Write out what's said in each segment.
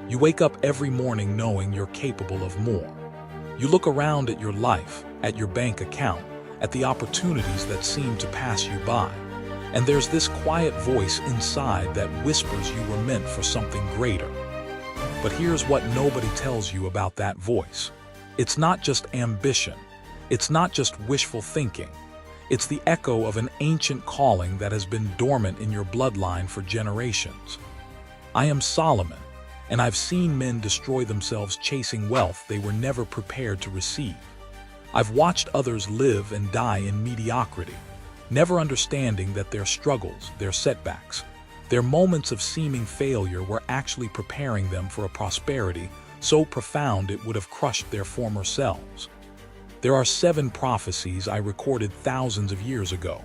You wake up every morning knowing you're capable of more. You look around at your life, at your bank account, at the opportunities that seem to pass you by. And there's this quiet voice inside that whispers you were meant for something greater. But here's what nobody tells you about that voice. It's not just ambition. It's not just wishful thinking. It's the echo of an ancient calling that has been dormant in your bloodline for generations. I am Solomon, and I've seen men destroy themselves chasing wealth they were never prepared to receive. I've watched others live and die in mediocrity, never understanding that their struggles, their setbacks, their moments of seeming failure were actually preparing them for a prosperity so profound it would have crushed their former selves. There are 7 prophecies I recorded thousands of years ago.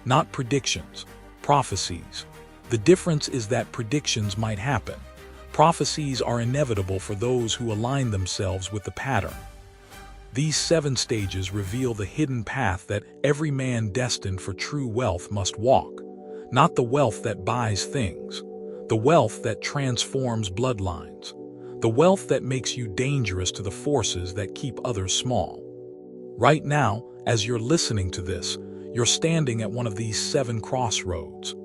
Not predictions, prophecies. The difference is that predictions might happen. Prophecies are inevitable for those who align themselves with the pattern. These 7 stages reveal the hidden path that every man destined for true wealth must walk. Not the wealth that buys things, the wealth that transforms bloodlines, the wealth that makes you dangerous to the forces that keep others small. Right now, as you're listening to this, you're standing at one of these 7 crossroads.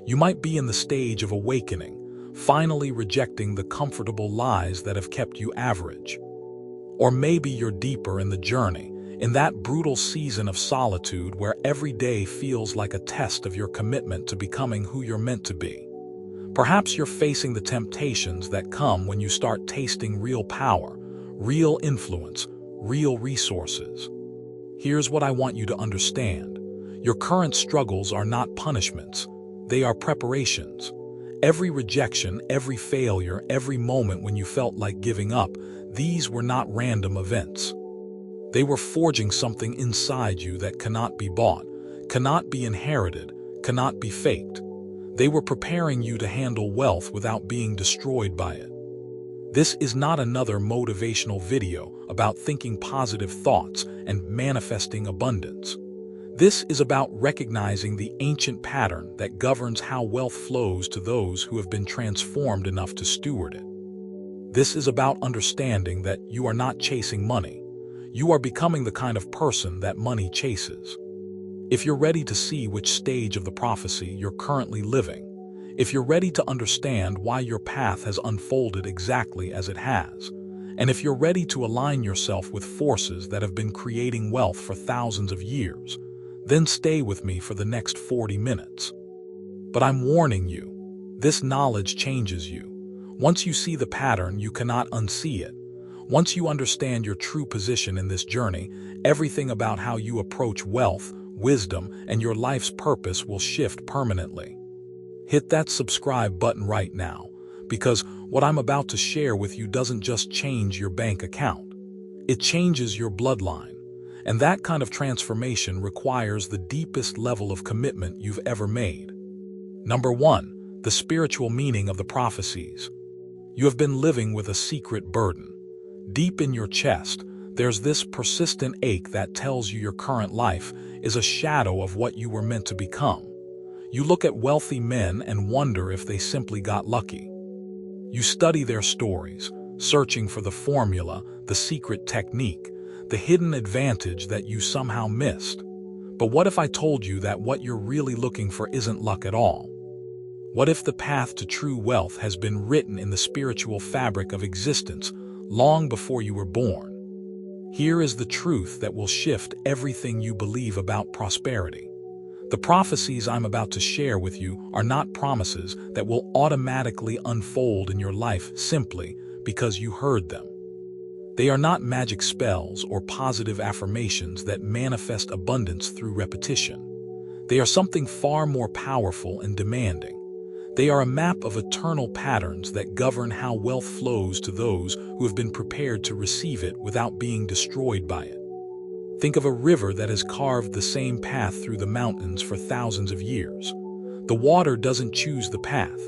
You might be in the stage of awakening, finally rejecting the comfortable lies that have kept you average. Or maybe you're deeper in the journey, in that brutal season of solitude where every day feels like a test of your commitment to becoming who you're meant to be. Perhaps you're facing the temptations that come when you start tasting real power, real influence, real resources. Here's what I want you to understand. Your current struggles are not punishments. They are preparations. Every rejection, every failure, every moment when you felt like giving up, these were not random events. They were forging something inside you that cannot be bought, cannot be inherited, cannot be faked. They were preparing you to handle wealth without being destroyed by it. This is not another motivational video about thinking positive thoughts and manifesting abundance. This is about recognizing the ancient pattern that governs how wealth flows to those who have been transformed enough to steward it. This is about understanding that you are not chasing money. You are becoming the kind of person that money chases. If you're ready to see which stage of the prophecy you're currently living, if you're ready to understand why your path has unfolded exactly as it has, and if you're ready to align yourself with forces that have been creating wealth for thousands of years, then stay with me for the next 40 minutes. But I'm warning you, this knowledge changes you. Once you see the pattern, you cannot unsee it. Once you understand your true position in this journey, everything about how you approach wealth, wisdom, and your life's purpose will shift permanently. Hit that subscribe button right now, because what I'm about to share with you doesn't just change your bank account. It changes your bloodline, and that kind of transformation requires the deepest level of commitment you've ever made. Number 1, the spiritual meaning of the prophecies. You have been living with a secret burden. Deep in your chest, there's this persistent ache that tells you your current life is a shadow of what you were meant to become. You look at wealthy men and wonder if they simply got lucky. You study their stories, searching for the formula, the secret technique, the hidden advantage that you somehow missed. But what if I told you that what you're really looking for isn't luck at all? What if the path to true wealth has been written in the spiritual fabric of existence long before you were born? Here is the truth that will shift everything you believe about prosperity. The prophecies I'm about to share with you are not promises that will automatically unfold in your life simply because you heard them. They are not magic spells or positive affirmations that manifest abundance through repetition. They are something far more powerful and demanding. They are a map of eternal patterns that govern how wealth flows to those who have been prepared to receive it without being destroyed by it. Think of a river that has carved the same path through the mountains for thousands of years. The water doesn't choose the path.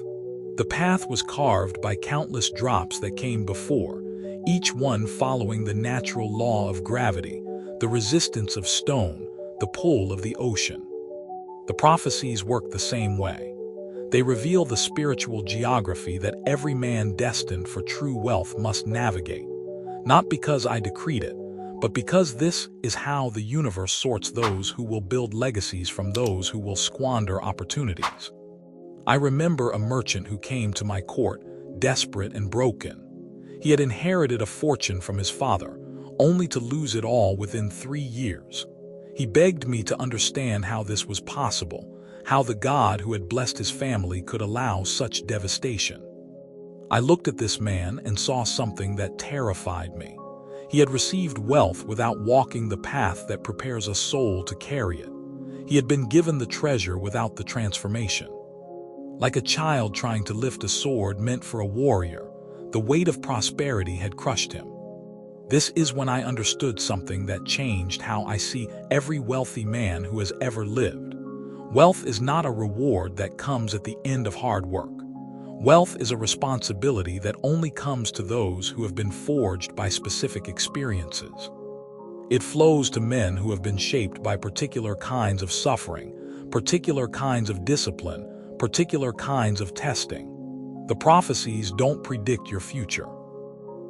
The path was carved by countless drops that came before, each one following the natural law of gravity, the resistance of stone, the pull of the ocean. The prophecies work the same way. They reveal the spiritual geography that every man destined for true wealth must navigate, not because I decreed it, but because this is how the universe sorts those who will build legacies from those who will squander opportunities. I remember a merchant who came to my court, desperate and broken. He had inherited a fortune from his father, only to lose it all within 3 years. He begged me to understand how this was possible, how the God who had blessed his family could allow such devastation. I looked at this man and saw something that terrified me. He had received wealth without walking the path that prepares a soul to carry it. He had been given the treasure without the transformation. Like a child trying to lift a sword meant for a warrior, the weight of prosperity had crushed him. This is when I understood something that changed how I see every wealthy man who has ever lived. Wealth is not a reward that comes at the end of hard work. Wealth is a responsibility that only comes to those who have been forged by specific experiences. It flows to men who have been shaped by particular kinds of suffering, particular kinds of discipline, particular kinds of testing. The prophecies don't predict your future.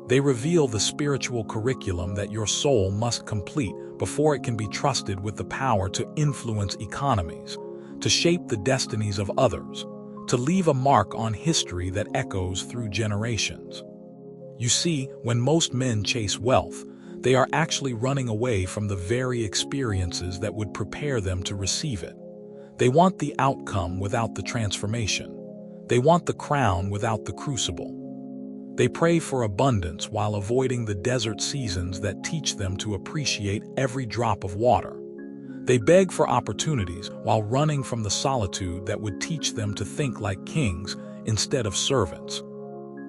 They reveal the spiritual curriculum that your soul must complete before it can be trusted with the power to influence economies, to shape the destinies of others, to leave a mark on history that echoes through generations. You see, when most men chase wealth, they are actually running away from the very experiences that would prepare them to receive it. They want the outcome without the transformation. They want the crown without the crucible. They pray for abundance while avoiding the desert seasons that teach them to appreciate every drop of water. They beg for opportunities while running from the solitude that would teach them to think like kings instead of servants.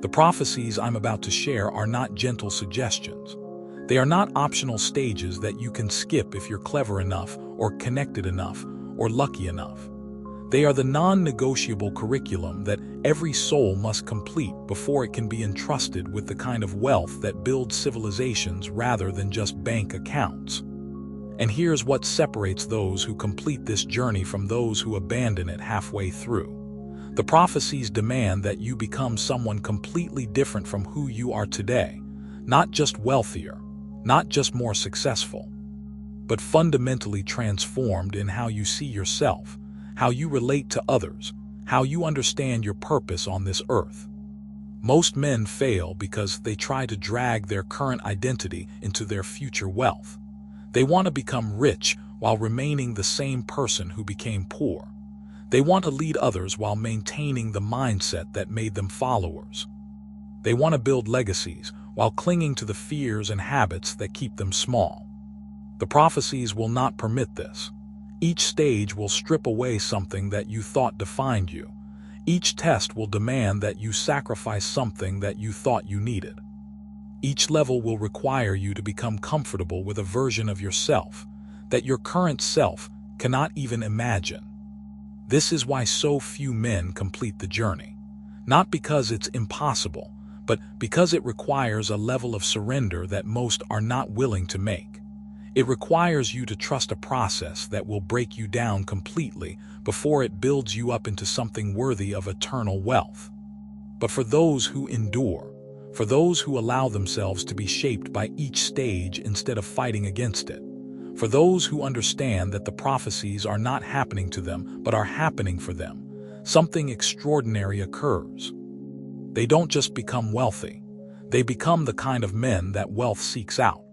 The prophecies I'm about to share are not gentle suggestions. They are not optional stages that you can skip if you're clever enough or connected enough or lucky enough. They are the non-negotiable curriculum that every soul must complete before it can be entrusted with the kind of wealth that builds civilizations rather than just bank accounts. And here's what separates those who complete this journey from those who abandon it halfway through. The prophecies demand that you become someone completely different from who you are today, not just wealthier, not just more successful, but fundamentally transformed in how you see yourself, how you relate to others, how you understand your purpose on this earth. Most men fail because they try to drag their current identity into their future wealth. They want to become rich while remaining the same person who became poor. They want to lead others while maintaining the mindset that made them followers. They want to build legacies while clinging to the fears and habits that keep them small. The prophecies will not permit this. Each stage will strip away something that you thought defined you. Each test will demand that you sacrifice something that you thought you needed. Each level will require you to become comfortable with a version of yourself that your current self cannot even imagine. This is why so few men complete the journey. Not because it's impossible, but because it requires a level of surrender that most are not willing to make. It requires you to trust a process that will break you down completely before it builds you up into something worthy of eternal wealth. But for those who endure, for those who allow themselves to be shaped by each stage instead of fighting against it, for those who understand that the prophecies are not happening to them but are happening for them, something extraordinary occurs. They don't just become wealthy. They become the kind of men that wealth seeks out.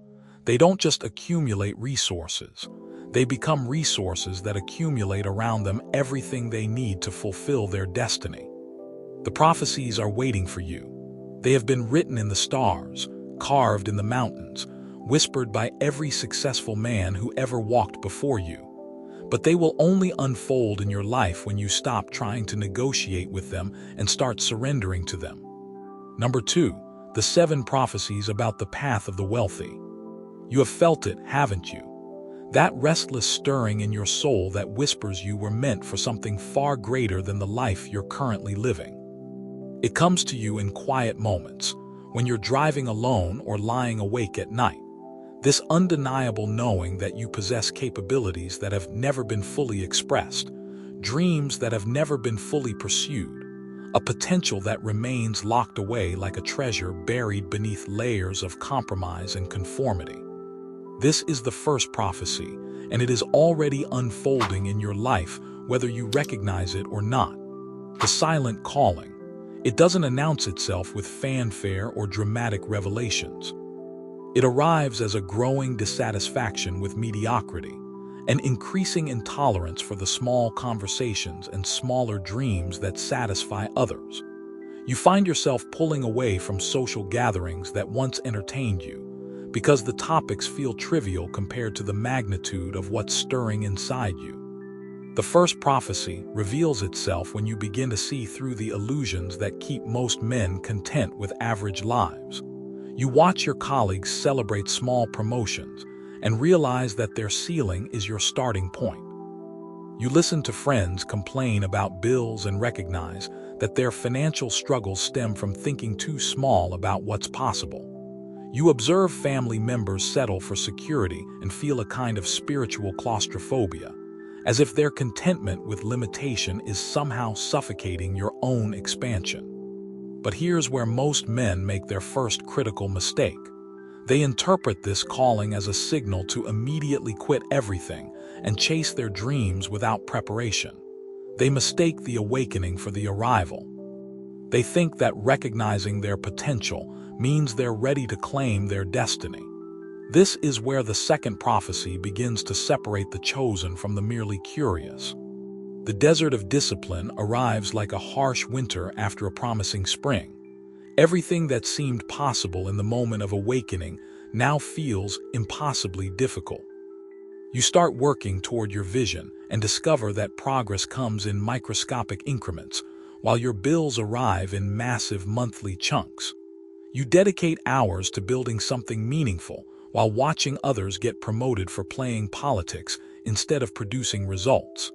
They don't just accumulate resources. They become resources that accumulate around them everything they need to fulfill their destiny. The prophecies are waiting for you. They have been written in the stars, carved in the mountains, whispered by every successful man who ever walked before you. But they will only unfold in your life when you stop trying to negotiate with them and start surrendering to them. Number 2, the 7 prophecies about the path of the wealthy. You have felt it, haven't you? That restless stirring in your soul that whispers you were meant for something far greater than the life you're currently living. It comes to you in quiet moments, when you're driving alone or lying awake at night. This undeniable knowing that you possess capabilities that have never been fully expressed, dreams that have never been fully pursued, a potential that remains locked away like a treasure buried beneath layers of compromise and conformity. This is the first prophecy, and it is already unfolding in your life, whether you recognize it or not. The silent calling. It doesn't announce itself with fanfare or dramatic revelations. It arrives as a growing dissatisfaction with mediocrity, an increasing intolerance for the small conversations and smaller dreams that satisfy others. You find yourself pulling away from social gatherings that once entertained you, because the topics feel trivial compared to the magnitude of what's stirring inside you. The first prophecy reveals itself when you begin to see through the illusions that keep most men content with average lives. You watch your colleagues celebrate small promotions and realize that their ceiling is your starting point. You listen to friends complain about bills and recognize that their financial struggles stem from thinking too small about what's possible. You observe family members settle for security and feel a kind of spiritual claustrophobia, as if their contentment with limitation is somehow suffocating your own expansion. But here's where most men make their first critical mistake. They interpret this calling as a signal to immediately quit everything and chase their dreams without preparation. They mistake the awakening for the arrival. They think that recognizing their potential means they're ready to claim their destiny. This is where the second prophecy begins to separate the chosen from the merely curious. The desert of discipline arrives like a harsh winter after a promising spring. Everything that seemed possible in the moment of awakening now feels impossibly difficult. You start working toward your vision and discover that progress comes in microscopic increments, while your bills arrive in massive monthly chunks. You dedicate hours to building something meaningful, while watching others get promoted for playing politics instead of producing results.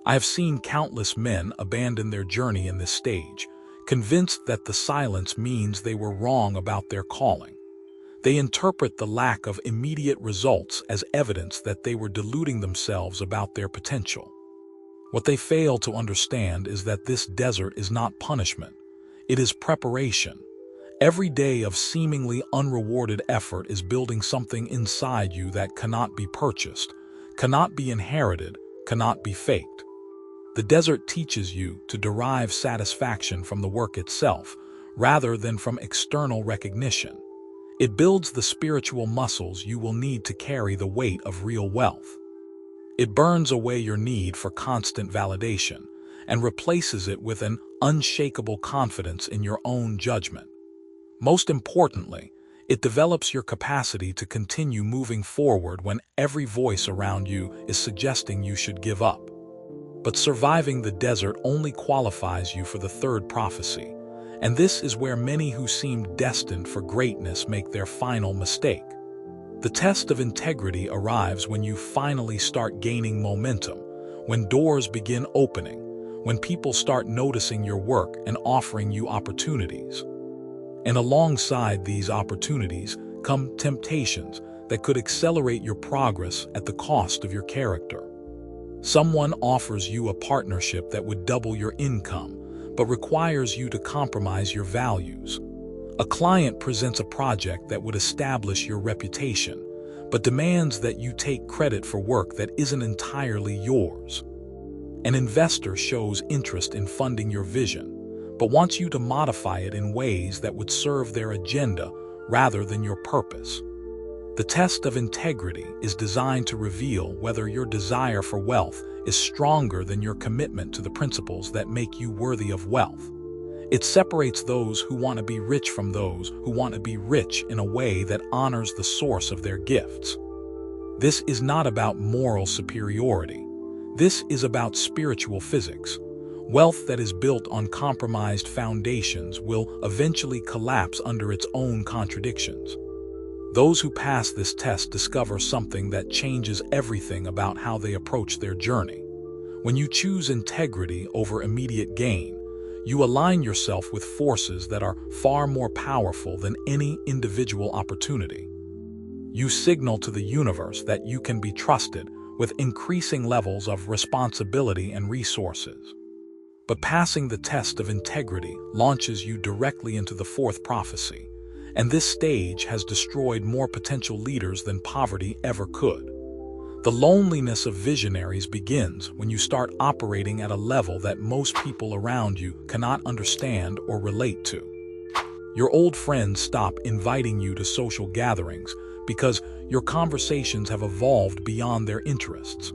I have seen countless men abandon their journey in this stage, convinced that the silence means they were wrong about their calling. They interpret the lack of immediate results as evidence that they were deluding themselves about their potential. What they fail to understand is that this desert is not punishment. It is preparation. Every day of seemingly unrewarded effort is building something inside you that cannot be purchased, cannot be inherited, cannot be faked. The desert teaches you to derive satisfaction from the work itself, rather than from external recognition. It builds the spiritual muscles you will need to carry the weight of real wealth. It burns away your need for constant validation and replaces it with an unshakable confidence in your own judgment. Most importantly, it develops your capacity to continue moving forward when every voice around you is suggesting you should give up. But surviving the desert only qualifies you for the third prophecy, and this is where many who seemed destined for greatness make their final mistake. The test of integrity arrives when you finally start gaining momentum, when doors begin opening, when people start noticing your work and offering you opportunities. And alongside these opportunities come temptations that could accelerate your progress at the cost of your character. Someone offers you a partnership that would double your income, but requires you to compromise your values. A client presents a project that would establish your reputation, but demands that you take credit for work that isn't entirely yours. An investor shows interest in funding your vision, but wants you to modify it in ways that would serve their agenda rather than your purpose. The test of integrity is designed to reveal whether your desire for wealth is stronger than your commitment to the principles that make you worthy of wealth. It separates those who want to be rich from those who want to be rich in a way that honors the source of their gifts. This is not about moral superiority. This is about spiritual physics. Wealth that is built on compromised foundations will eventually collapse under its own contradictions. Those who pass this test discover something that changes everything about how they approach their journey. When you choose integrity over immediate gain, you align yourself with forces that are far more powerful than any individual opportunity. You signal to the universe that you can be trusted with increasing levels of responsibility and resources. But passing the test of integrity launches you directly into the fourth prophecy, and this stage has destroyed more potential leaders than poverty ever could. The loneliness of visionaries begins when you start operating at a level that most people around you cannot understand or relate to. Your old friends stop inviting you to social gatherings because your conversations have evolved beyond their interests.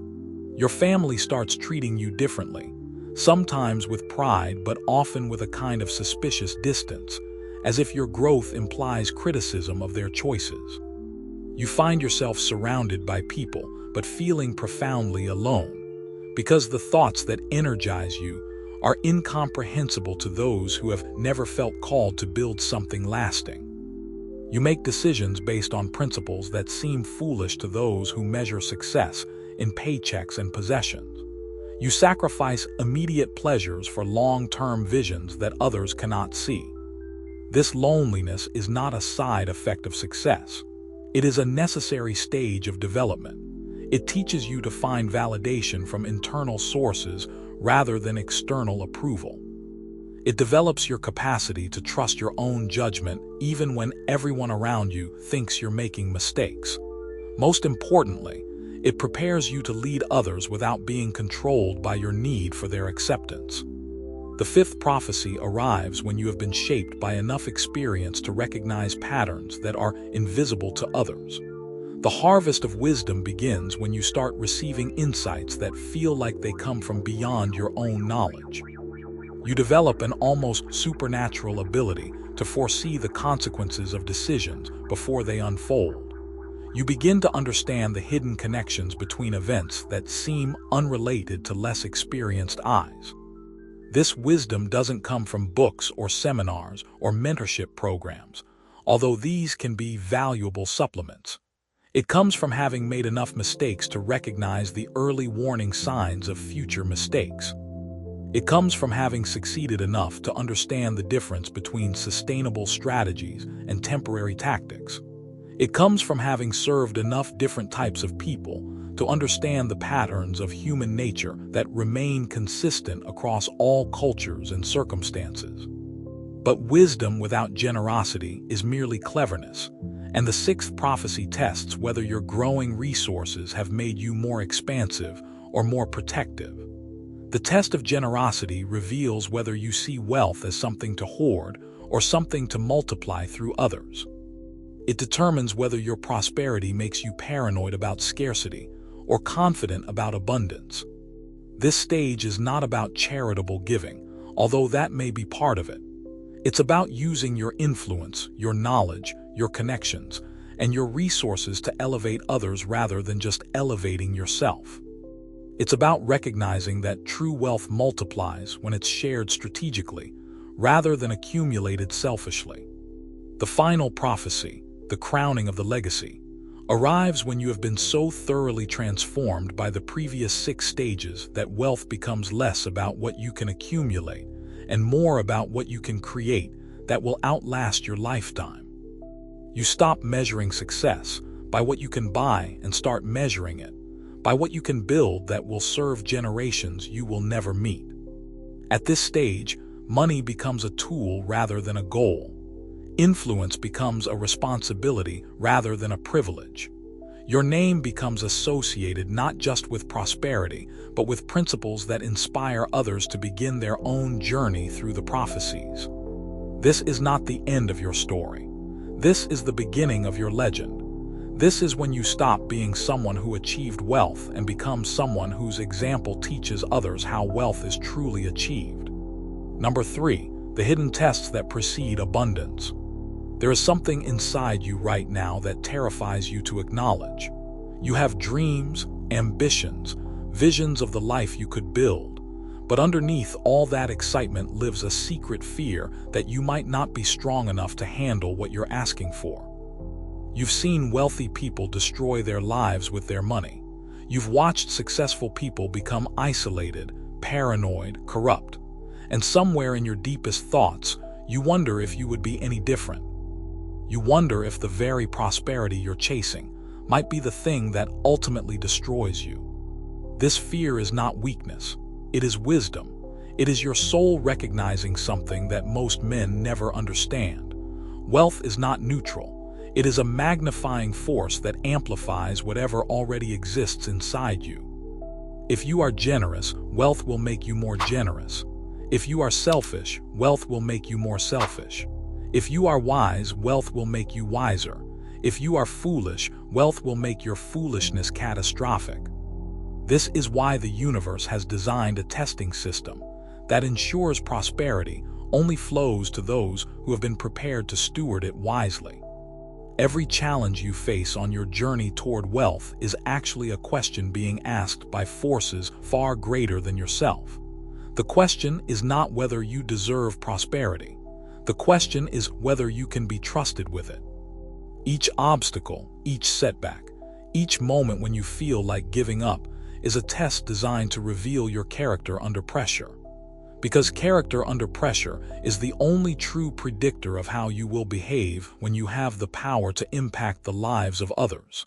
Your family starts treating you differently, sometimes with pride but often with a kind of suspicious distance, as if your growth implies criticism of their choices. You find yourself surrounded by people but feeling profoundly alone, because the thoughts that energize you are incomprehensible to those who have never felt called to build something lasting. You make decisions based on principles that seem foolish to those who measure success in paychecks and possessions. You sacrifice immediate pleasures for long-term visions that others cannot see. This loneliness is not a side effect of success. It is a necessary stage of development. It teaches you to find validation from internal sources rather than external approval. It develops your capacity to trust your own judgment even when everyone around you thinks you're making mistakes. Most importantly, it prepares you to lead others without being controlled by your need for their acceptance. The fifth prophecy arrives when you have been shaped by enough experience to recognize patterns that are invisible to others. The harvest of wisdom begins when you start receiving insights that feel like they come from beyond your own knowledge. You develop an almost supernatural ability to foresee the consequences of decisions before they unfold. You begin to understand the hidden connections between events that seem unrelated to less experienced eyes. This wisdom doesn't come from books or seminars or mentorship programs, although these can be valuable supplements. It comes from having made enough mistakes to recognize the early warning signs of future mistakes. It comes from having succeeded enough to understand the difference between sustainable strategies and temporary tactics. It comes from having served enough different types of people to understand the patterns of human nature that remain consistent across all cultures and circumstances. But wisdom without generosity is merely cleverness, and the sixth prophecy tests whether your growing resources have made you more expansive or more protective. The test of generosity reveals whether you see wealth as something to hoard or something to multiply through others. It determines whether your prosperity makes you paranoid about scarcity or confident about abundance. This stage is not about charitable giving, although that may be part of it. It's about using your influence, your knowledge, your connections, and your resources to elevate others rather than just elevating yourself. It's about recognizing that true wealth multiplies when it's shared strategically, rather than accumulated selfishly. The final prophecy, the crowning of the legacy, arrives when you have been so thoroughly transformed by the previous 6 stages that wealth becomes less about what you can accumulate and more about what you can create that will outlast your lifetime. You stop measuring success by what you can buy and start measuring it by what you can build that will serve generations you will never meet. At this stage, money becomes a tool rather than a goal. Influence becomes a responsibility rather than a privilege. Your name becomes associated not just with prosperity, but with principles that inspire others to begin their own journey through the prophecies. This is not the end of your story. This is the beginning of your legend. This is when you stop being someone who achieved wealth and become someone whose example teaches others how wealth is truly achieved. Number 3, the hidden tests that precede abundance. There is something inside you right now that terrifies you to acknowledge. You have dreams, ambitions, visions of the life you could build, but underneath all that excitement lives a secret fear that you might not be strong enough to handle what you're asking for. You've seen wealthy people destroy their lives with their money. You've watched successful people become isolated, paranoid, corrupt. And somewhere in your deepest thoughts, you wonder if you would be any different. You wonder if the very prosperity you're chasing might be the thing that ultimately destroys you. This fear is not weakness. It is wisdom. It is your soul recognizing something that most men never understand. Wealth is not neutral. It is a magnifying force that amplifies whatever already exists inside you. If you are generous, wealth will make you more generous. If you are selfish, wealth will make you more selfish. If you are wise, wealth will make you wiser. If you are foolish, wealth will make your foolishness catastrophic. This is why the universe has designed a testing system that ensures prosperity only flows to those who have been prepared to steward it wisely. Every challenge you face on your journey toward wealth is actually a question being asked by forces far greater than yourself. The question is not whether you deserve prosperity. The question is whether you can be trusted with it. Each obstacle, each setback, each moment when you feel like giving up is a test designed to reveal your character under pressure. Because character under pressure is the only true predictor of how you will behave when you have the power to impact the lives of others.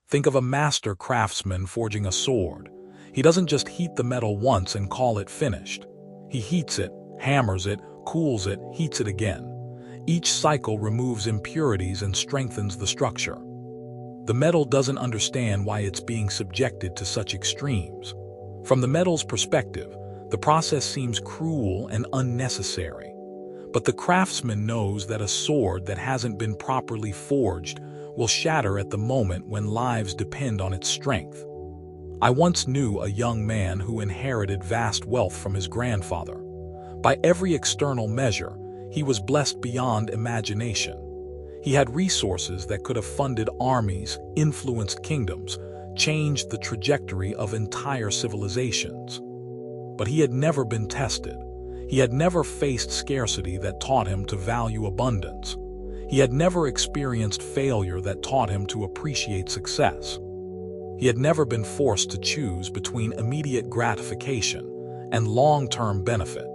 Think of a master craftsman forging a sword. He doesn't just heat the metal once and call it finished. He heats it, hammers it, cools it, heats it again. Each cycle removes impurities and strengthens the structure. The metal doesn't understand why it's being subjected to such extremes. From the metal's perspective, the process seems cruel and unnecessary. But the craftsman knows that a sword that hasn't been properly forged will shatter at the moment when lives depend on its strength. I once knew a young man who inherited vast wealth from his grandfather. By every external measure, he was blessed beyond imagination. He had resources that could have funded armies, influenced kingdoms, changed the trajectory of entire civilizations. But he had never been tested. He had never faced scarcity that taught him to value abundance. He had never experienced failure that taught him to appreciate success. He had never been forced to choose between immediate gratification and long-term benefit.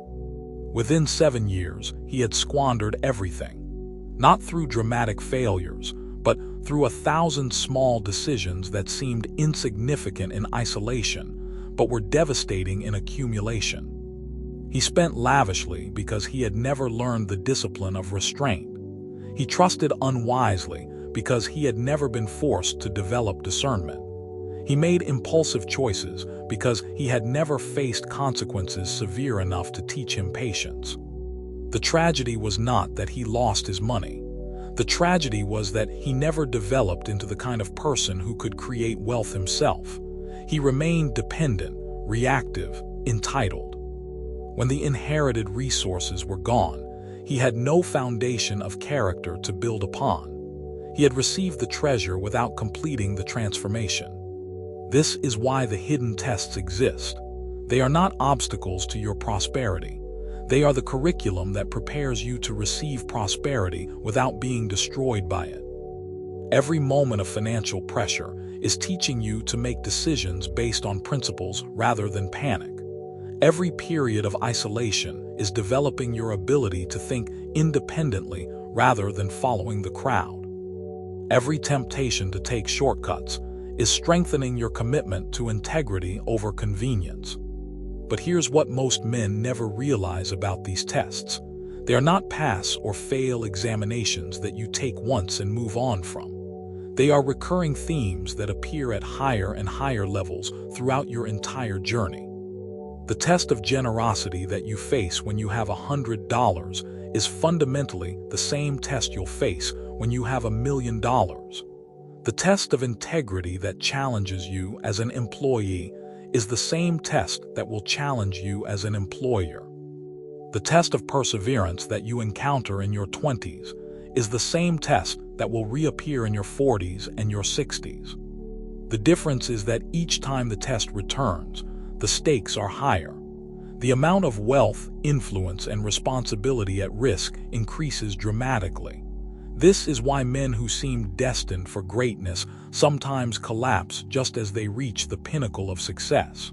Within 7 years, he had squandered everything. Not through dramatic failures, but through 1,000 small decisions that seemed insignificant in isolation, but were devastating in accumulation. He spent lavishly because he had never learned the discipline of restraint. He trusted unwisely because he had never been forced to develop discernment. He made impulsive choices because he had never faced consequences severe enough to teach him patience. The tragedy was not that he lost his money. The tragedy was that he never developed into the kind of person who could create wealth himself. He remained dependent, reactive, entitled. When the inherited resources were gone, he had no foundation of character to build upon. He had received the treasure without completing the transformation. This is why the hidden tests exist. They are not obstacles to your prosperity. They are the curriculum that prepares you to receive prosperity without being destroyed by it. Every moment of financial pressure is teaching you to make decisions based on principles rather than panic. Every period of isolation is developing your ability to think independently rather than following the crowd. Every temptation to take shortcuts is strengthening your commitment to integrity over convenience. But here's what most men never realize about these tests. They are not pass or fail examinations that you take once and move on from. They are recurring themes that appear at higher and higher levels throughout your entire journey. The test of generosity that you face when you have $100 is fundamentally the same test you'll face when you have $1 million. The test of integrity that challenges you as an employee is the same test that will challenge you as an employer. The test of perseverance that you encounter in your 20s is the same test that will reappear in your 40s and your 60s. The difference is that each time the test returns, the stakes are higher. The amount of wealth, influence, and responsibility at risk increases dramatically. This is why men who seem destined for greatness sometimes collapse just as they reach the pinnacle of success.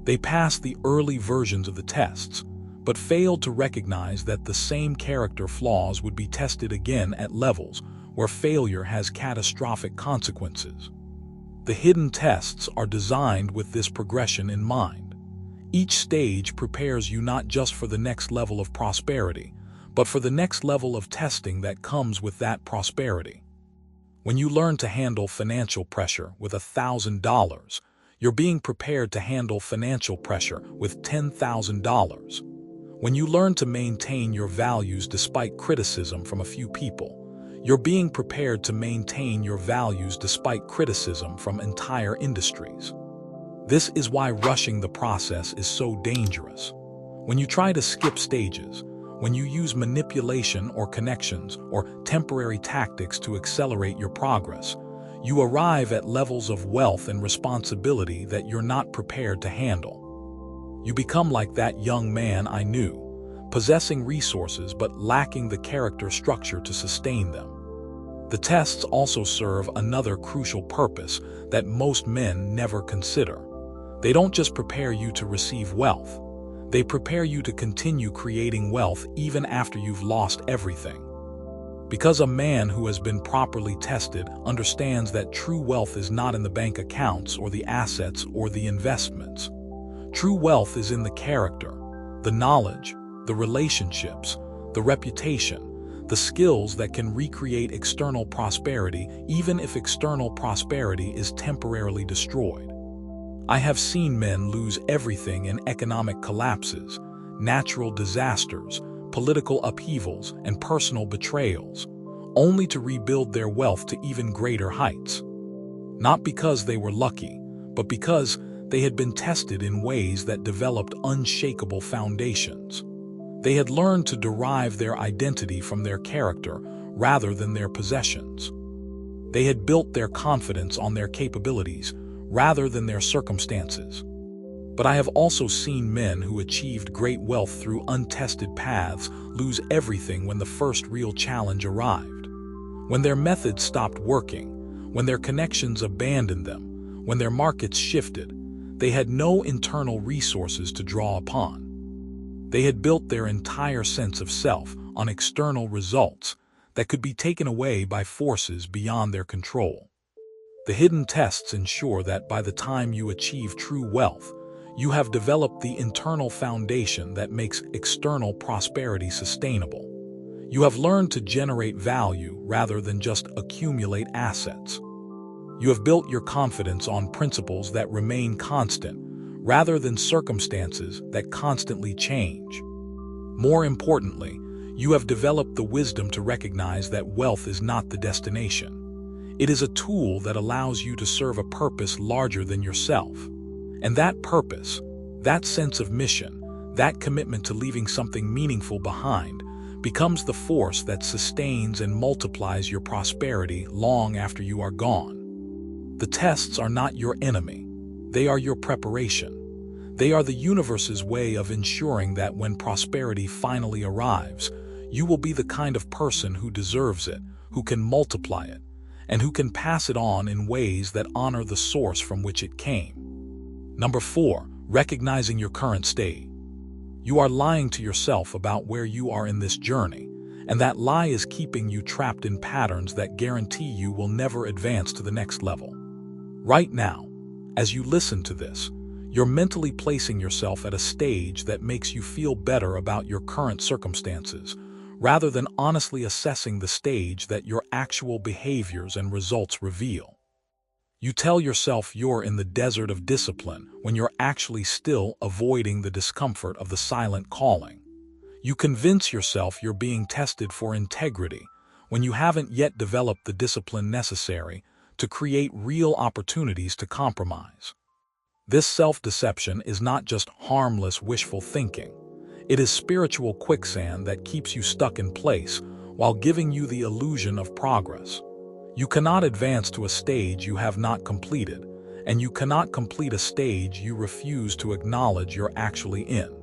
They pass the early versions of the tests, but failed to recognize that the same character flaws would be tested again at levels where failure has catastrophic consequences. The hidden tests are designed with this progression in mind. Each stage prepares you not just for the next level of prosperity, but for the next level of testing that comes with that prosperity. When you learn to handle financial pressure with $1,000, you're being prepared to handle financial pressure with $10,000. When you learn to maintain your values despite criticism from a few people, you're being prepared to maintain your values despite criticism from entire industries. This is why rushing the process is so dangerous. When you try to skip stages, when you use manipulation or connections or temporary tactics to accelerate your progress, you arrive at levels of wealth and responsibility that you're not prepared to handle. You become like that young man I knew, possessing resources but lacking the character structure to sustain them. The tests also serve another crucial purpose that most men never consider. They don't just prepare you to receive wealth. They prepare you to continue creating wealth even after you've lost everything. Because a man who has been properly tested understands that true wealth is not in the bank accounts or the assets or the investments. True wealth is in the character, the knowledge, the relationships, the reputation, the skills that can recreate external prosperity even if external prosperity is temporarily destroyed. I have seen men lose everything in economic collapses, natural disasters, political upheavals, and personal betrayals, only to rebuild their wealth to even greater heights. Not because they were lucky, but because they had been tested in ways that developed unshakable foundations. They had learned to derive their identity from their character rather than their possessions. They had built their confidence on their capabilities rather than their circumstances. But I have also seen men who achieved great wealth through untested paths lose everything when the first real challenge arrived. When their methods stopped working, when their connections abandoned them, when their markets shifted, they had no internal resources to draw upon. They had built their entire sense of self on external results that could be taken away by forces beyond their control. The hidden tests ensure that by the time you achieve true wealth, you have developed the internal foundation that makes external prosperity sustainable. You have learned to generate value rather than just accumulate assets. You have built your confidence on principles that remain constant, rather than circumstances that constantly change. More importantly, you have developed the wisdom to recognize that wealth is not the destination. It is a tool that allows you to serve a purpose larger than yourself. And that purpose, that sense of mission, that commitment to leaving something meaningful behind, becomes the force that sustains and multiplies your prosperity long after you are gone. The tests are not your enemy. They are your preparation. They are the universe's way of ensuring that when prosperity finally arrives, you will be the kind of person who deserves it, who can multiply it, and who can pass it on in ways that honor the source from which it came. Number 4, recognizing your current state. You are lying to yourself about where you are in this journey, and that lie is keeping you trapped in patterns that guarantee you will never advance to the next level. Right now, as you listen to this, you're mentally placing yourself at a stage that makes you feel better about your current circumstances, rather than honestly assessing the stage that your actual behaviors and results reveal. You tell yourself you're in the desert of discipline when you're actually still avoiding the discomfort of the silent calling. You convince yourself you're being tested for integrity when you haven't yet developed the discipline necessary to create real opportunities to compromise. This self-deception is not just harmless wishful thinking. It is spiritual quicksand that keeps you stuck in place while giving you the illusion of progress. You cannot advance to a stage you have not completed, and you cannot complete a stage you refuse to acknowledge you're actually in.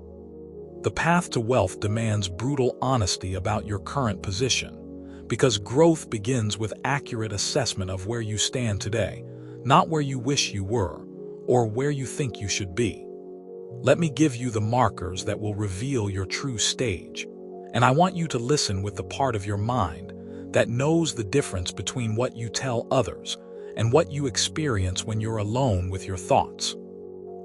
The path to wealth demands brutal honesty about your current position, because growth begins with accurate assessment of where you stand today, not where you wish you were, or where you think you should be. Let me give you the markers that will reveal your true stage, and I want you to listen with the part of your mind that knows the difference between what you tell others and what you experience when you're alone with your thoughts.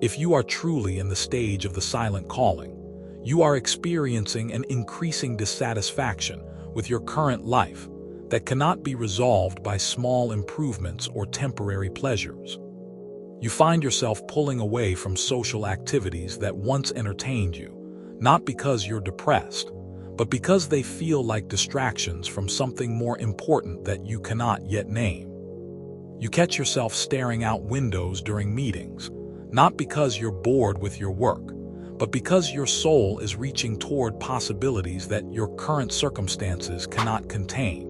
If you are truly in the stage of the silent calling, you are experiencing an increasing dissatisfaction with your current life that cannot be resolved by small improvements or temporary pleasures. You find yourself pulling away from social activities that once entertained you, not because you're depressed, but because they feel like distractions from something more important that you cannot yet name. You catch yourself staring out windows during meetings, not because you're bored with your work, but because your soul is reaching toward possibilities that your current circumstances cannot contain.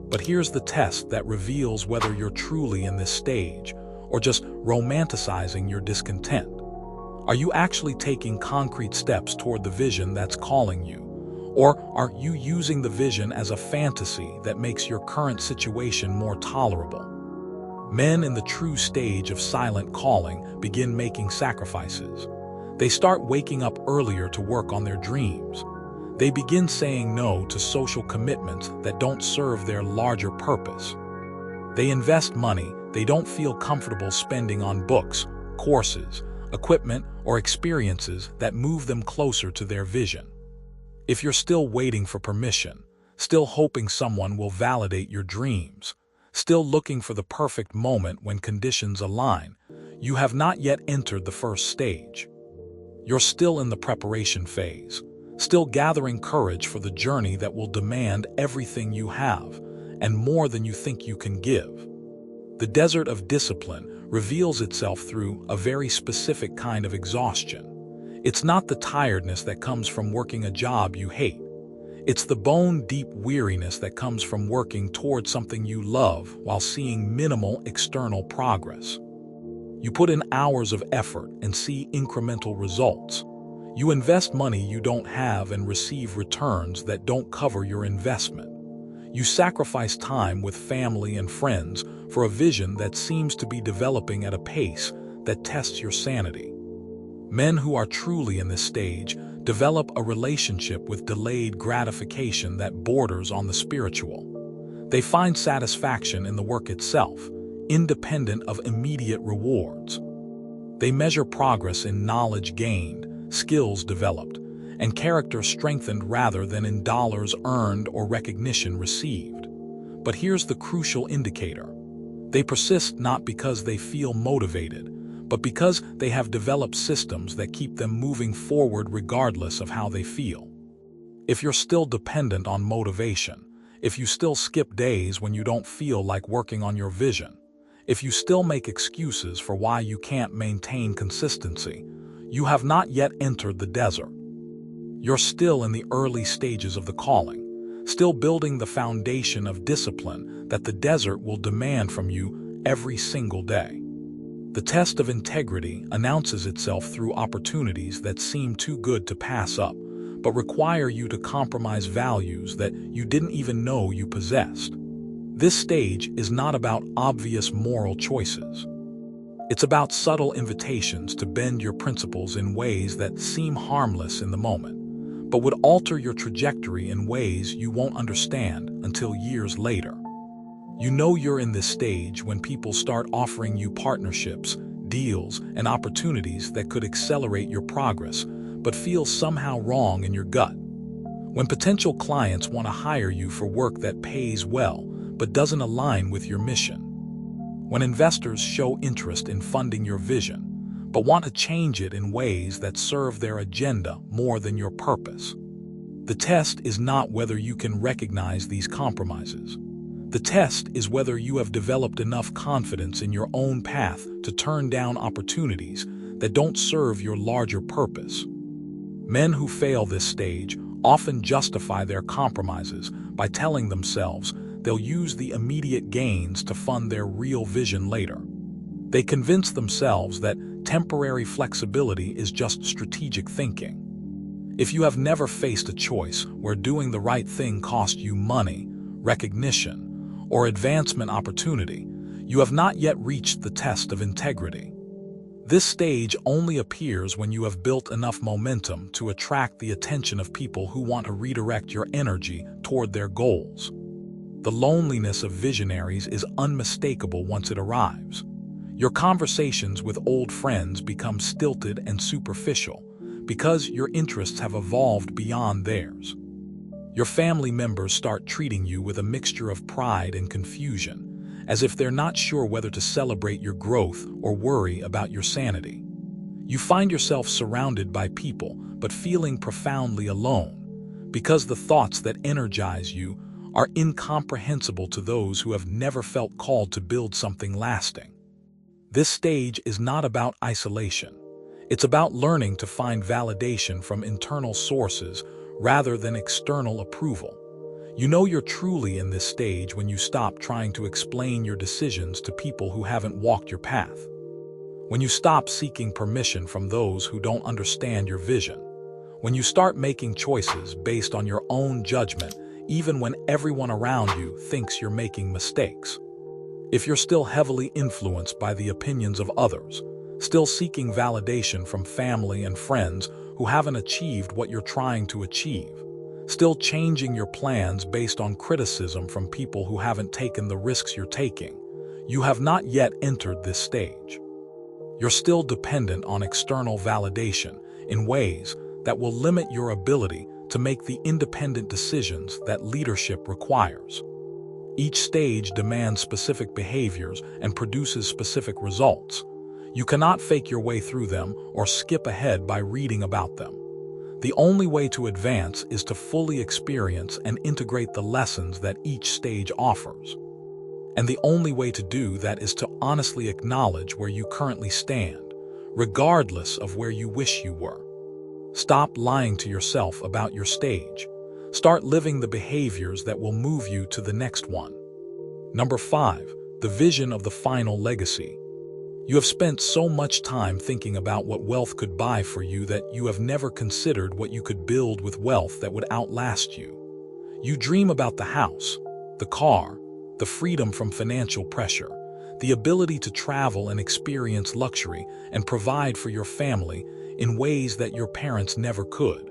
But here's the test that reveals whether you're truly in this stage or just romanticizing your discontent. Are you actually taking concrete steps toward the vision that's calling you? Or are you using the vision as a fantasy that makes your current situation more tolerable? Men in the true stage of silent calling begin making sacrifices. They start waking up earlier to work on their dreams. They begin saying no to social commitments that don't serve their larger purpose. They invest money they don't feel comfortable spending on books, courses, equipment, or experiences that move them closer to their vision. If you're still waiting for permission, still hoping someone will validate your dreams, still looking for the perfect moment when conditions align, you have not yet entered the first stage. You're still in the preparation phase, still gathering courage for the journey that will demand everything you have, and more than you think you can give. The desert of discipline reveals itself through a very specific kind of exhaustion. It's not the tiredness that comes from working a job you hate. It's the bone-deep weariness that comes from working toward something you love while seeing minimal external progress. You put in hours of effort and see incremental results. You invest money you don't have and receive returns that don't cover your investment. You sacrifice time with family and friends for a vision that seems to be developing at a pace that tests your sanity. Men who are truly in this stage develop a relationship with delayed gratification that borders on the spiritual. They find satisfaction in the work itself, independent of immediate rewards. They measure progress in knowledge gained, skills developed, and character strengthened rather than in dollars earned or recognition received. But here's the crucial indicator. They persist not because they feel motivated, but because they have developed systems that keep them moving forward regardless of how they feel. If you're still dependent on motivation, if you still skip days when you don't feel like working on your vision, if you still make excuses for why you can't maintain consistency, you have not yet entered the desert. You're still in the early stages of the calling, still building the foundation of discipline that the desert will demand from you every single day. The test of integrity announces itself through opportunities that seem too good to pass up, but require you to compromise values that you didn't even know you possessed. This stage is not about obvious moral choices. It's about subtle invitations to bend your principles in ways that seem harmless in the moment, but would alter your trajectory in ways you won't understand until years later. You know you're in this stage when people start offering you partnerships, deals, and opportunities that could accelerate your progress, but feel somehow wrong in your gut. When potential clients want to hire you for work that pays well, but doesn't align with your mission. When investors show interest in funding your vision, but want to change it in ways that serve their agenda more than your purpose. The test is not whether you can recognize these compromises. The test is whether you have developed enough confidence in your own path to turn down opportunities that don't serve your larger purpose. Men who fail this stage often justify their compromises by telling themselves they'll use the immediate gains to fund their real vision later. They convince themselves that temporary flexibility is just strategic thinking. If you have never faced a choice where doing the right thing cost you money, recognition, or advancement opportunity, you have not yet reached the test of integrity. This stage only appears when you have built enough momentum to attract the attention of people who want to redirect your energy toward their goals. The loneliness of visionaries is unmistakable once it arrives. Your conversations with old friends become stilted and superficial because your interests have evolved beyond theirs. Your family members start treating you with a mixture of pride and confusion, as if they're not sure whether to celebrate your growth or worry about your sanity. You find yourself surrounded by people, but feeling profoundly alone, because the thoughts that energize you are incomprehensible to those who have never felt called to build something lasting. This stage is not about isolation. It's about learning to find validation from internal sources rather than external approval. You know you're truly in this stage when you stop trying to explain your decisions to people who haven't walked your path. When you stop seeking permission from those who don't understand your vision. When you start making choices based on your own judgment, even when everyone around you thinks you're making mistakes. If you're still heavily influenced by the opinions of others, still seeking validation from family and friends who haven't achieved what you're trying to achieve, still changing your plans based on criticism from people who haven't taken the risks you're taking, you have not yet entered this stage. You're still dependent on external validation in ways that will limit your ability to make the independent decisions that leadership requires. Each stage demands specific behaviors and produces specific results. You cannot fake your way through them or skip ahead by reading about them. The only way to advance is to fully experience and integrate the lessons that each stage offers. And the only way to do that is to honestly acknowledge where you currently stand, regardless of where you wish you were. Stop lying to yourself about your stage. Start living the behaviors that will move you to the next one. Number 5, the vision of the final legacy. You have spent so much time thinking about what wealth could buy for you that you have never considered what you could build with wealth that would outlast you. You dream about the house, the car, the freedom from financial pressure, the ability to travel and experience luxury and provide for your family in ways that your parents never could.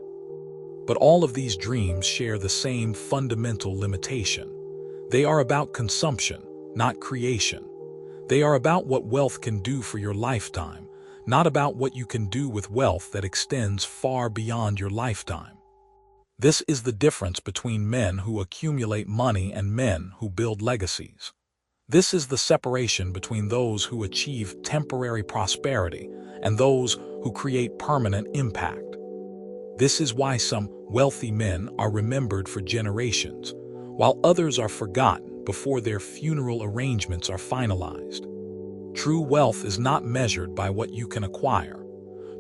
But all of these dreams share the same fundamental limitation. They are about consumption, not creation. They are about what wealth can do for your lifetime, not about what you can do with wealth that extends far beyond your lifetime. This is the difference between men who accumulate money and men who build legacies. This is the separation between those who achieve temporary prosperity and those who create permanent impact. This is why some wealthy men are remembered for generations, while others are forgotten before their funeral arrangements are finalized. True wealth is not measured by what you can acquire.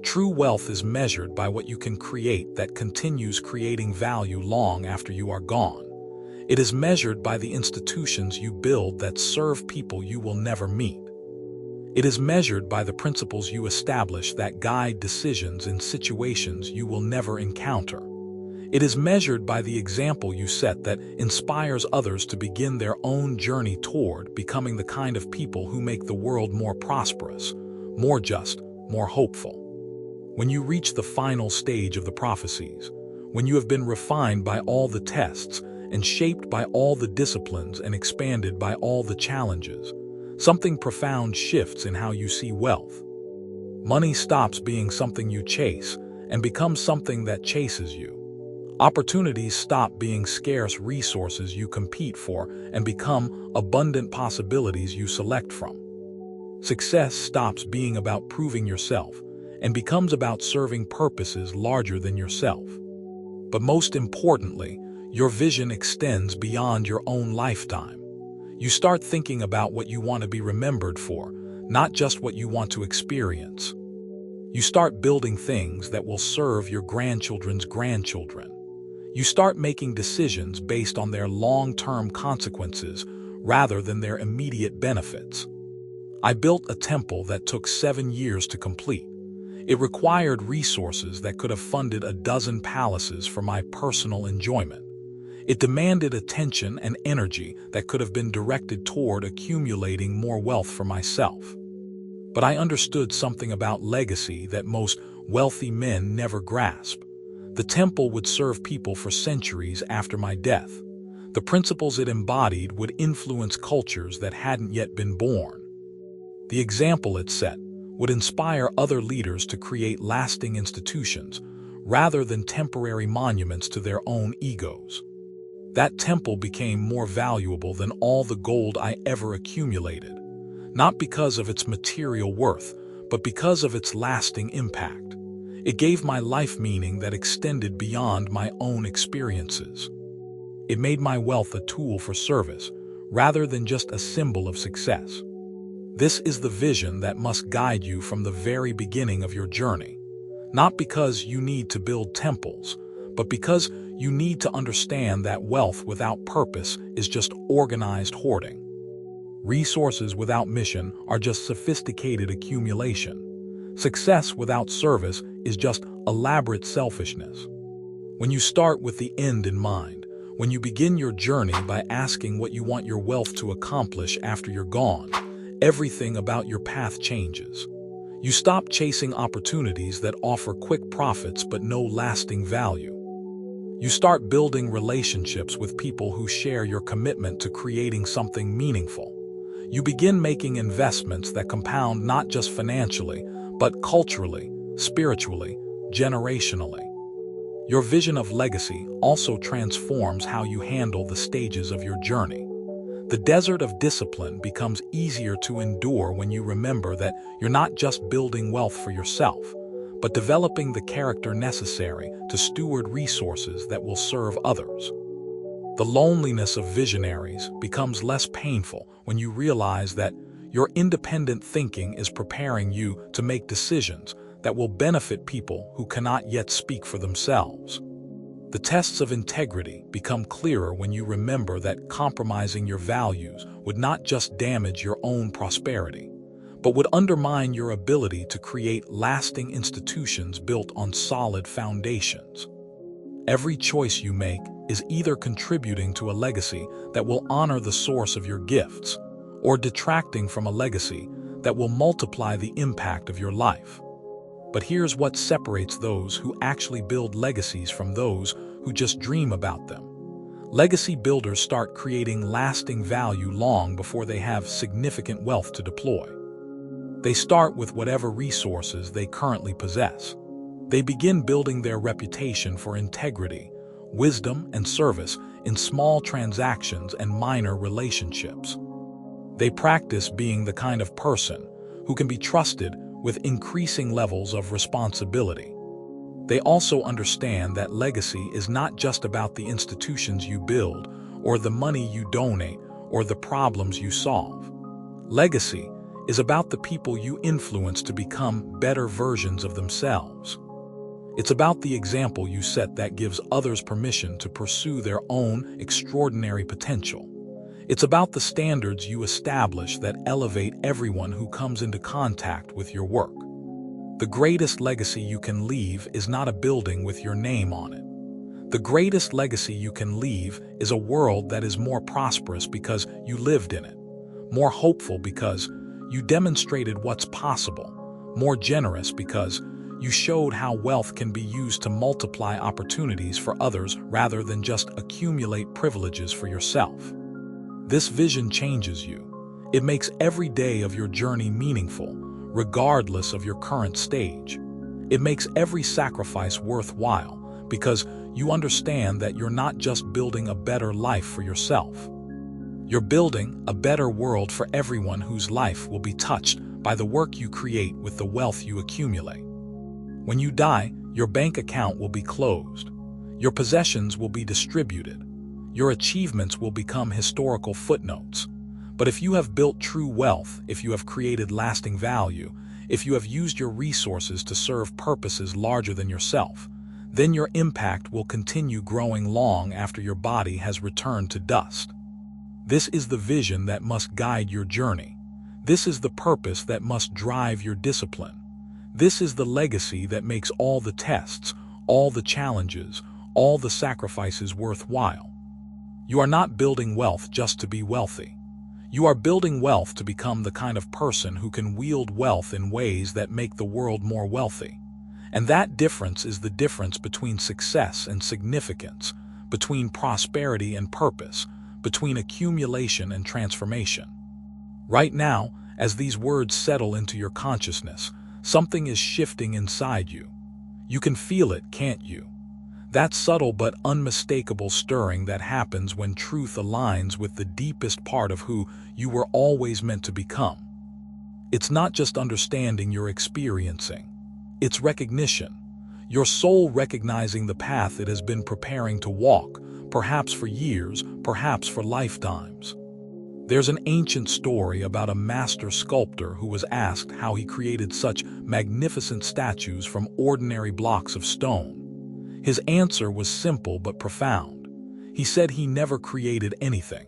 True wealth is measured by what you can create that continues creating value long after you are gone. It is measured by the institutions you build that serve people you will never meet. It is measured by the principles you establish that guide decisions in situations you will never encounter. It is measured by the example you set that inspires others to begin their own journey toward becoming the kind of people who make the world more prosperous, more just, more hopeful. When you reach the final stage of the prophecies, when you have been refined by all the tests and shaped by all the disciplines and expanded by all the challenges, something profound shifts in how you see wealth. Money stops being something you chase and becomes something that chases you. Opportunities stop being scarce resources you compete for and become abundant possibilities you select from. Success stops being about proving yourself and becomes about serving purposes larger than yourself. But most importantly, your vision extends beyond your own lifetime. You start thinking about what you want to be remembered for, not just what you want to experience. You start building things that will serve your grandchildren's grandchildren. You start making decisions based on their long-term consequences rather than their immediate benefits. I built a temple that took 7 years to complete. It required resources that could have funded a dozen palaces for my personal enjoyment. It demanded attention and energy that could have been directed toward accumulating more wealth for myself. But I understood something about legacy that most wealthy men never grasp. The temple would serve people for centuries after my death. The principles it embodied would influence cultures that hadn't yet been born. The example it set would inspire other leaders to create lasting institutions rather than temporary monuments to their own egos. That temple became more valuable than all the gold I ever accumulated, not because of its material worth, but because of its lasting impact. It gave my life meaning that extended beyond my own experiences. It made my wealth a tool for service, rather than just a symbol of success. This is the vision that must guide you from the very beginning of your journey. Not because you need to build temples, but because you need to understand that wealth without purpose is just organized hoarding. Resources without mission are just sophisticated accumulation. Success without service is just elaborate selfishness. When you start with the end in mind, when you begin your journey by asking what you want your wealth to accomplish after you're gone, everything about your path changes. You stop chasing opportunities that offer quick profits but no lasting value. You start building relationships with people who share your commitment to creating something meaningful. You begin making investments that compound not just financially, but culturally, spiritually, generationally. Your vision of legacy also transforms how you handle the stages of your journey. The desert of discipline becomes easier to endure when you remember that you're not just building wealth for yourself, but developing the character necessary to steward resources that will serve others. The loneliness of visionaries becomes less painful when you realize that your independent thinking is preparing you to make decisions that will benefit people who cannot yet speak for themselves. The tests of integrity become clearer when you remember that compromising your values would not just damage your own prosperity, but would undermine your ability to create lasting institutions built on solid foundations. Every choice you make is either contributing to a legacy that will honor the source of your gifts, or detracting from a legacy that will multiply the impact of your life. But here's what separates those who actually build legacies from those who just dream about them. Legacy builders start creating lasting value long before they have significant wealth to deploy. They start with whatever resources they currently possess. They begin building their reputation for integrity, wisdom, and service in small transactions and minor relationships. They practice being the kind of person who can be trusted with increasing levels of responsibility. They also understand that legacy is not just about the institutions you build, or the money you donate, or the problems you solve. Legacy is about the people you influence to become better versions of themselves. It's about the example you set that gives others permission to pursue their own extraordinary potential. It's about the standards you establish that elevate everyone who comes into contact with your work. The greatest legacy you can leave is not a building with your name on it. The greatest legacy you can leave is a world that is more prosperous because you lived in it, more hopeful because you demonstrated what's possible, more generous because you showed how wealth can be used to multiply opportunities for others rather than just accumulate privileges for yourself. This vision changes you. It makes every day of your journey meaningful, regardless of your current stage. It makes every sacrifice worthwhile because you understand that you're not just building a better life for yourself. You're building a better world for everyone whose life will be touched by the work you create with the wealth you accumulate. When you die, your bank account will be closed. Your possessions will be distributed. Your achievements will become historical footnotes. But if you have built true wealth, if you have created lasting value, if you have used your resources to serve purposes larger than yourself, then your impact will continue growing long after your body has returned to dust. This is the vision that must guide your journey. This is the purpose that must drive your discipline. This is the legacy that makes all the tests, all the challenges, all the sacrifices worthwhile. You are not building wealth just to be wealthy. You are building wealth to become the kind of person who can wield wealth in ways that make the world more wealthy. And that difference is the difference between success and significance, between prosperity and purpose, between accumulation and transformation. Right now, as these words settle into your consciousness, something is shifting inside you. You can feel it, can't you? That subtle but unmistakable stirring that happens when truth aligns with the deepest part of who you were always meant to become. It's not just understanding you're experiencing. It's recognition. Your soul recognizing the path it has been preparing to walk, perhaps for years, perhaps for lifetimes. There's an ancient story about a master sculptor who was asked how he created such magnificent statues from ordinary blocks of stone. His answer was simple but profound. He said he never created anything.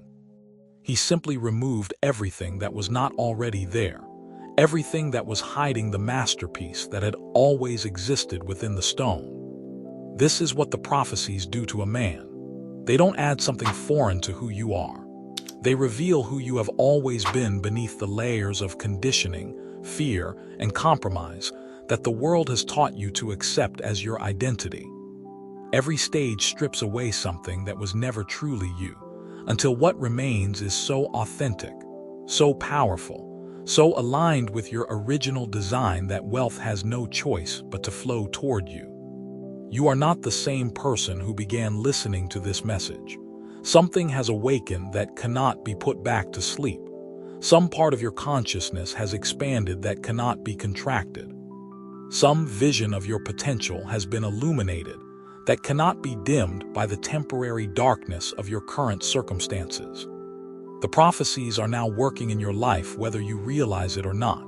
He simply removed everything that was not already there, everything that was hiding the masterpiece that had always existed within the stone. This is what the prophecies do to a man. They don't add something foreign to who you are. They reveal who you have always been beneath the layers of conditioning, fear, and compromise that the world has taught you to accept as your identity. Every stage strips away something that was never truly you, until what remains is so authentic, so powerful, so aligned with your original design that wealth has no choice but to flow toward you. You are not the same person who began listening to this message. Something has awakened that cannot be put back to sleep. Some part of your consciousness has expanded that cannot be contracted. Some vision of your potential has been illuminated that cannot be dimmed by the temporary darkness of your current circumstances. The prophecies are now working in your life whether you realize it or not.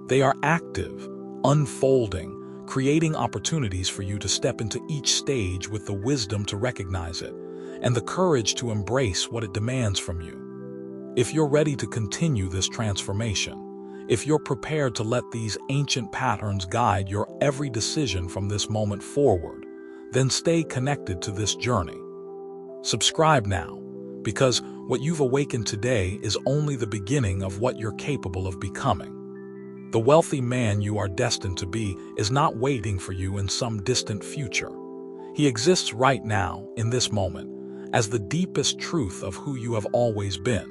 They are active, unfolding, creating opportunities for you to step into each stage with the wisdom to recognize it and the courage to embrace what it demands from you. If you're ready to continue this transformation, if you're prepared to let these ancient patterns guide your every decision from this moment forward, then stay connected to this journey. Subscribe now, because what you've awakened today is only the beginning of what you're capable of becoming. The wealthy man you are destined to be is not waiting for you in some distant future. He exists right now, in this moment, as the deepest truth of who you have always been.